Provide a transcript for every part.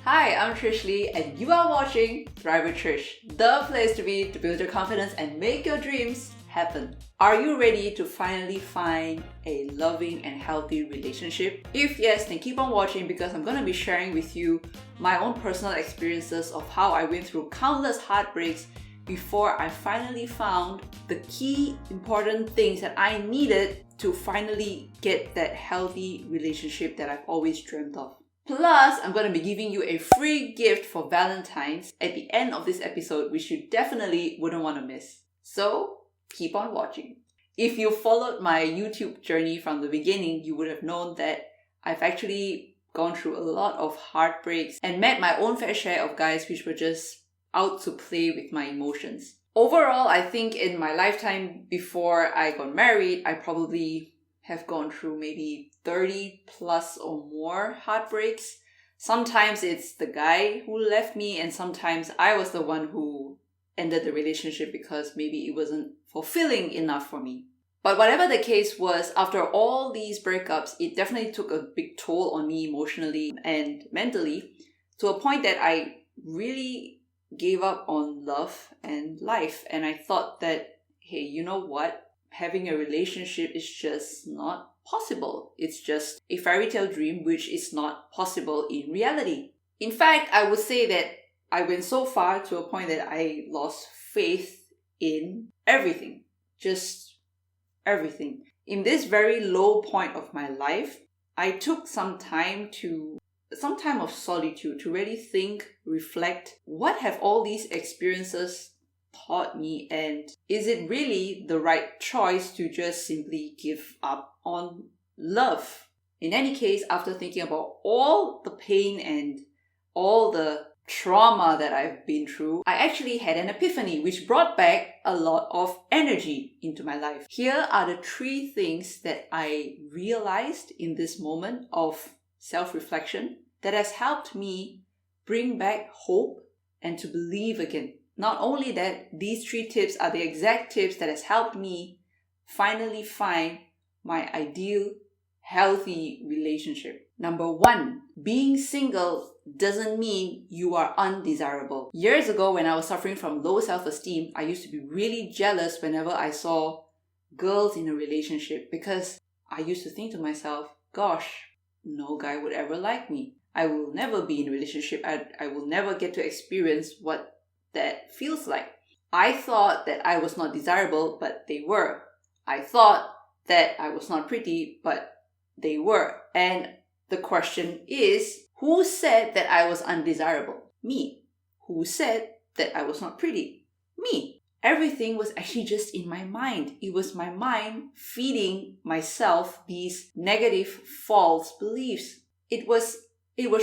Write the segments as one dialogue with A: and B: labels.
A: Hi, I'm Trish Lee and you are watching Thrive with Trish, the place to be to build your confidence and make your dreams happen. Are you ready to finally find a loving and healthy relationship? If yes, then keep on watching because I'm going to be sharing with you my own personal experiences of how I went through countless heartbreaks before I finally found the key important things that I needed to finally get that healthy relationship that I've always dreamt of. Plus, I'm going to be giving you a free gift for Valentine's at the end of this episode, which you definitely wouldn't want to miss. So, keep on watching. If you followed my YouTube journey from the beginning, you would have known that I've actually gone through a lot of heartbreaks and met my own fair share of guys which were just out to play with my emotions. Overall, I think in my lifetime before I got married, I probably have gone through maybe 30 plus or more heartbreaks. Sometimes it's the guy who left me, and sometimes I was the one who ended the relationship because maybe it wasn't fulfilling enough for me. But whatever the case was, after all these breakups, it definitely took a big toll on me emotionally and mentally, to a point that I really gave up on love and life. And I thought that, hey, you know what? Having a relationship is just not possible. It's just a fairy tale dream which is not possible in reality. In fact, I would say that I went so far to a point that I lost faith in everything. Just everything. In this very low point of my life, I took some time of solitude to really think, reflect, what have all these experiences taught me, and is it really the right choice to just simply give up on love? In any case, after thinking about all the pain and all the trauma that I've been through, I actually had an epiphany which brought back a lot of energy into my life. Here are the 3 things that I realized in this moment of self-reflection that has helped me bring back hope and to believe again. Not only that, these 3 tips are the exact tips that has helped me finally find my ideal, healthy relationship. Number 1, being single doesn't mean you are undesirable. Years ago, when I was suffering from low self-esteem, I used to be really jealous whenever I saw girls in a relationship because I used to think to myself, gosh, no guy would ever like me. I will never be in a relationship. I will never get to experience what that feels like. I thought that I was not desirable, but they were. I thought that I was not pretty, but they were. And the question is, who said that I was undesirable? Me. Who said that I was not pretty? Me. Everything was actually just in my mind. It was my mind feeding myself these negative, false beliefs. It was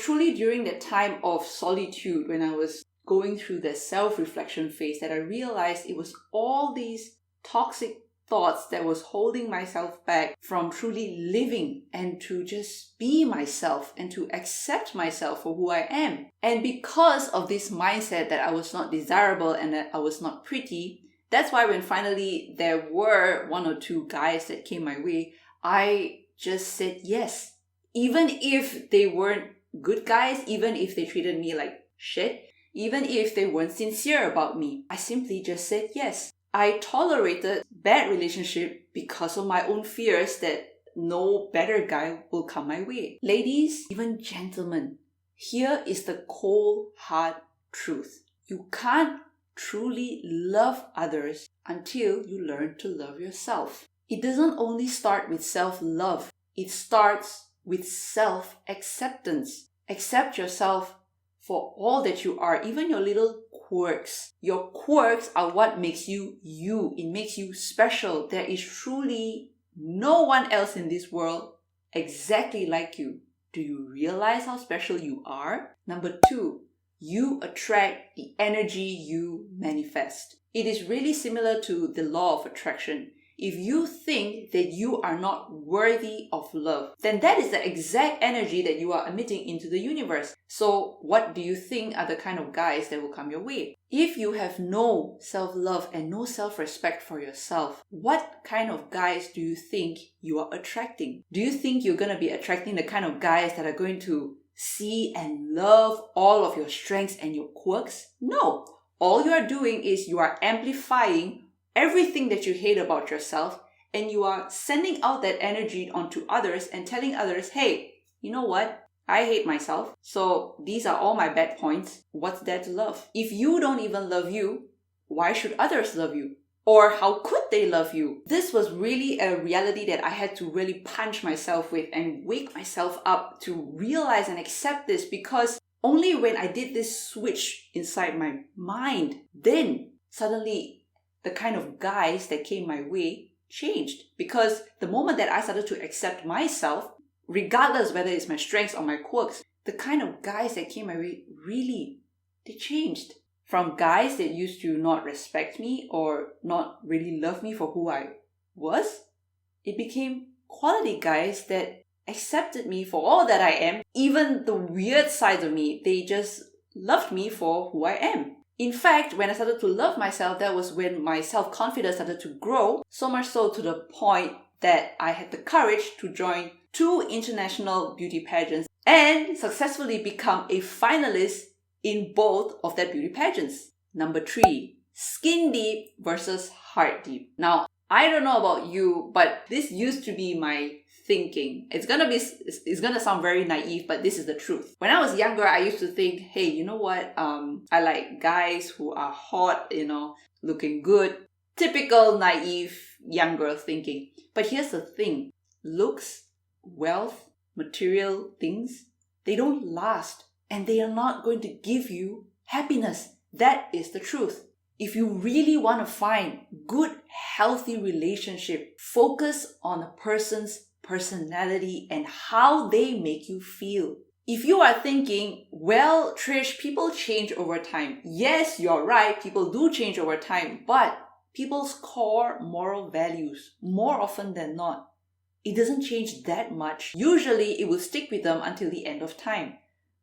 A: truly during that time of solitude when I was going through the self-reflection phase that I realized it was all these toxic thoughts that was holding myself back from truly living and to just be myself and to accept myself for who I am. And because of this mindset that I was not desirable and that I was not pretty, that's why when finally there were 1 or 2 guys that came my way, I just said yes. Even if they weren't good guys, even if they treated me like shit, even if they weren't sincere about me, I simply just said yes. I tolerated bad relationship because of my own fears that no better guy will come my way. Ladies, even gentlemen, here is the cold, hard truth. You can't truly love others until you learn to love yourself. It doesn't only start with self-love. It starts with self-acceptance. Accept yourself for all that you are, even your little quirks. Your quirks are what makes you you. It makes you special. There is truly no one else in this world exactly like you. Do you realize how special you are? Number 2, you attract the energy you manifest. It is really similar to the law of attraction. If you think that you are not worthy of love, then that is the exact energy that you are emitting into the universe. So what do you think are the kind of guys that will come your way? If you have no self-love and no self-respect for yourself, what kind of guys do you think you are attracting? Do you think you're going to be attracting the kind of guys that are going to see and love all of your strengths and your quirks. No. All you are doing is you are amplifying everything that you hate about yourself, and you are sending out that energy onto others and telling others, hey, you know what? I hate myself. So these are all my bad points. What's there to love? If you don't even love you, why should others love you? Or how could they love you? This was really a reality that I had to really punch myself with and wake myself up to realize and accept this, because only when I did this switch inside my mind, then suddenly the kind of guys that came my way changed. Because the moment that I started to accept myself, regardless whether it's my strengths or my quirks, the kind of guys that came my way really, they changed. From guys that used to not respect me or not really love me for who I was, it became quality guys that accepted me for all that I am. Even the weird sides of me, they just loved me for who I am. In fact, when I started to love myself, that was when my self-confidence started to grow, so much so to the point that I had the courage to join 2 international beauty pageants and successfully become a finalist in both of that beauty pageants. Number 3, skin deep versus heart deep. Now, I don't know about you, but this used to be my thinking. It's gonna sound very naive, but this is the truth. When I was younger, I used to think, hey, you know what? I like guys who are hot, looking good. Typical naive young girl thinking. But here's the thing. Looks, wealth, material things, they don't last. And they are not going to give you happiness. That is the truth. If you really want to find good, healthy relationship, focus on a person's personality and how they make you feel. If you are thinking, well, Trish, people change over time. Yes, you're right. People do change over time. But people's core moral values, more often than not, it doesn't change that much. Usually, it will stick with them until the end of time.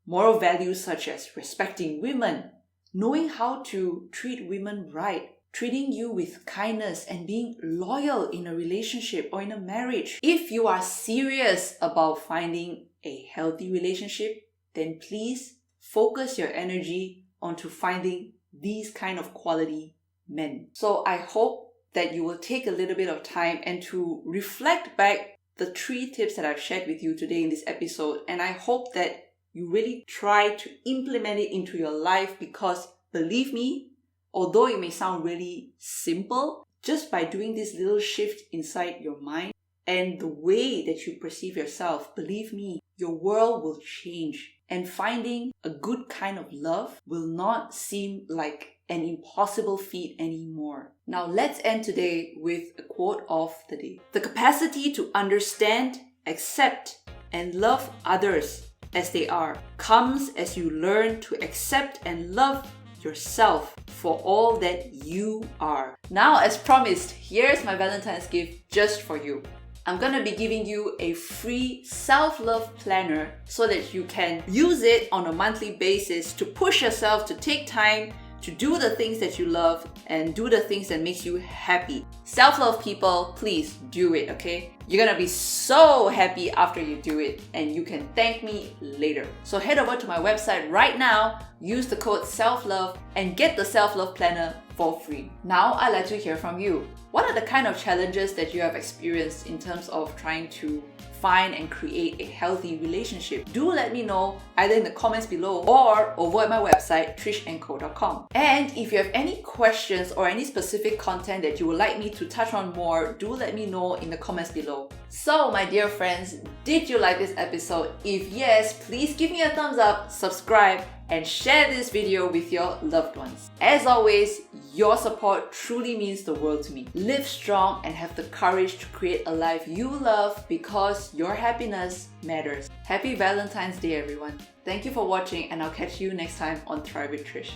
A: Moral values such as respecting women, knowing how to treat women right, treating you with kindness, and being loyal in a relationship or in a marriage. If you are serious about finding a healthy relationship, then please focus your energy onto finding these kind of quality men. So I hope that you will take a little bit of time and to reflect back the 3 tips that I've shared with you today in this episode, and I hope that you really try to implement it into your life, because believe me, although it may sound really simple, just by doing this little shift inside your mind and the way that you perceive yourself, believe me, your world will change. And finding a good kind of love will not seem like an impossible feat anymore. Now let's end today with a quote of the day. The capacity to understand, accept, and love others as they are comes as you learn to accept and love yourself for all that you are. Now, as promised, here's my Valentine's gift just for you. I'm gonna be giving you a free self-love planner so that you can use it on a monthly basis to push yourself to take time to do the things that you love and do the things that makes you happy. Self-love people, please do it, okay? You're gonna be so happy after you do it, and you can thank me later. So head over to my website right now, use the code SELFLOVE and get the self-love planner for free. Now I'd like to hear from you. What are the kind of challenges that you have experienced in terms of trying to find and create a healthy relationship? Do let me know either in the comments below or over at my website trishandco.com. And if you have any questions or any specific content that you would like me to touch on more, do let me know in the comments below. So my dear friends, did you like this episode? If yes, please give me a thumbs up, subscribe, and share this video with your loved ones. As always, your support truly means the world to me. Live strong and have the courage to create a life you love, because your happiness matters. Happy Valentine's Day, everyone. Thank you for watching, and I'll catch you next time on Thrive with Trish.